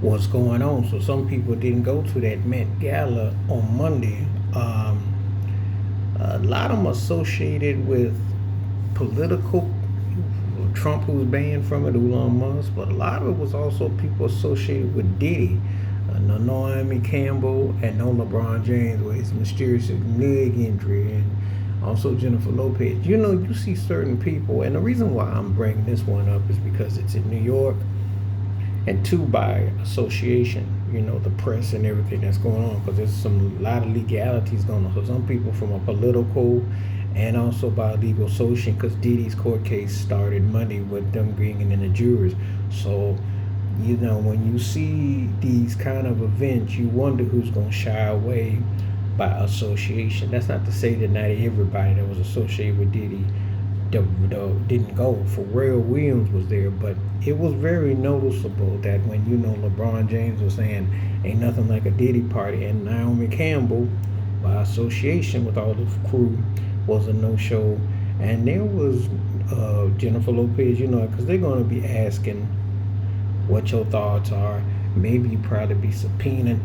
what's going on. So some people didn't go to that Met Gala on Monday. A lot of them associated with political. Trump, who was banned from it, Elon Musk, but a lot of it was also people associated with Diddy. No Naomi Campbell and no LeBron James with his mysterious leg injury, and also Jennifer Lopez. You see certain people, and the reason why I'm bringing this one up is because it's in New York, and two, by association, the press and everything that's going on, because there's a lot of legalities going on. So some people from a political and also by legal association, because Diddy's court case started Monday with them bringing in the jurors. So, when you see these kind of events, you wonder who's going to shy away by association. That's not to say that not everybody that was associated with Diddy didn't go. Pharrell Williams was there, but it was very noticeable that when LeBron James was saying ain't nothing like a Diddy party, and Naomi Campbell, by association with all the crew, was a no-show, and there was Jennifer Lopez, because they're going to be asking what your thoughts are. Maybe you probably be subpoenaed.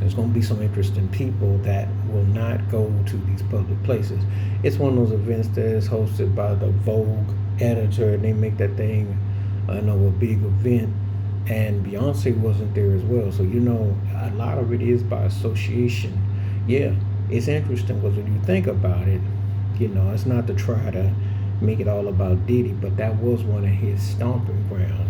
There's going to be some interesting people that will not go to these public places. It's one of those events that is hosted by the Vogue editor, and they make that thing, a big event. And Beyonce wasn't there as well. So, a lot of it is by association. Yeah, it's interesting because when you think about it, it's not to try to make it all about Diddy, but that was one of his stomping grounds,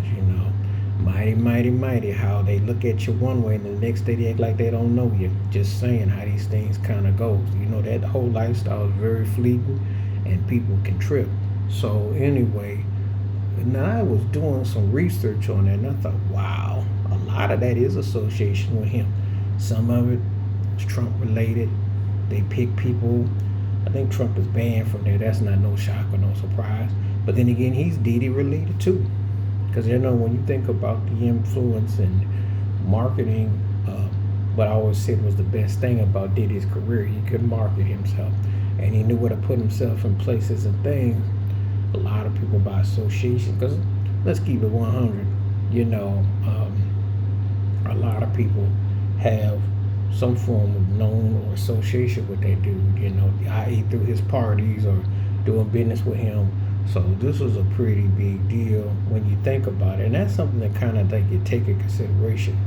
Mighty, mighty, mighty, how they look at you one way and the next day they act like they don't know you. Just saying how these things kind of go. That whole lifestyle is very fleeting and people can trip. So anyway, now I was doing some research on that and I thought, wow, a lot of that is association with him. Some of it is Trump related. They pick people. I think Trump is banned from there. That's not no shock or no surprise. But then again, he's Diddy related too. Because when you think about the influence and marketing, what I always said was the best thing about Diddy's career, he could market himself. And he knew where to put himself in places and things. A lot of people by association, because let's keep it 100, a lot of people have some form of known or association with that dude, i.e. through his parties or doing business with him. So this was a pretty big deal when you think about it, and that's something that kind of you take into consideration.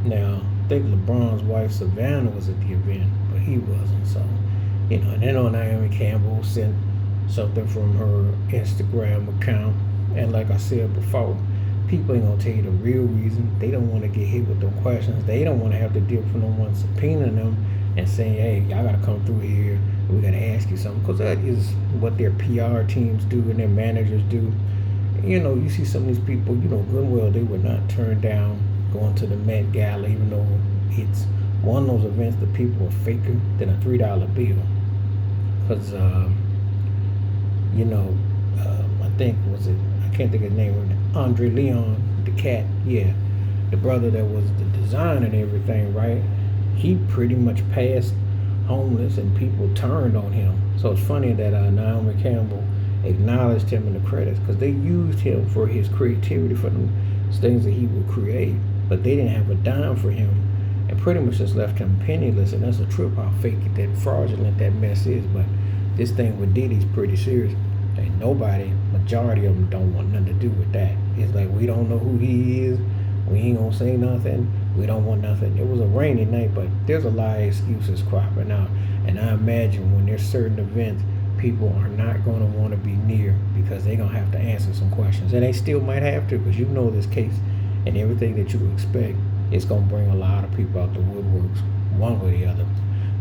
Now I think LeBron's wife Savannah was at the event, but he wasn't. So, and then Naomi Campbell sent something from her Instagram account, and like I said before, people ain't gonna tell you the real reason. They don't want to get hit with them questions. They don't want to have to deal with no one subpoenaing them and saying, hey, y'all gotta come through here. We gotta ask you something, because that is what their PR teams do and their managers do. You see some of these people, good and well, they would not turn down going to the Met Gala, even though it's one of those events that people are faker than a $3 bill. Because, I think, I can't think of his name, Andre Leon, the cat, yeah, the brother that was the design and everything, right? He pretty much passed homeless and people turned on him. So it's funny that Naomi Campbell acknowledged him in the credits, because they used him for his creativity, for the things that he would create, but they didn't have a dime for him and pretty much just left him penniless. And that's a trip how fake that fraudulent that mess is. But this thing with Diddy's pretty serious, and majority of them don't want nothing to do with that. It's like, we don't know who he is, we ain't gonna say nothing, we don't want nothing. It was a rainy night, but there's a lot of excuses cropping out, and I imagine when there's certain events, people are not going to want to be near, because they're going to have to answer some questions, and they still might have to, because this case and everything that you expect, it's going to bring a lot of people out the woodworks one way or the other.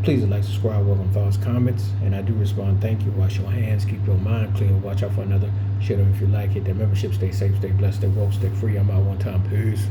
Please like, subscribe, welcome thoughts, comments, and I do respond. Thank you. Wash your hands, keep your mind clear, watch out for another. Share them if you like it. The membership, stay safe, stay blessed, stay woke, stay free. I'm out one time. Peace.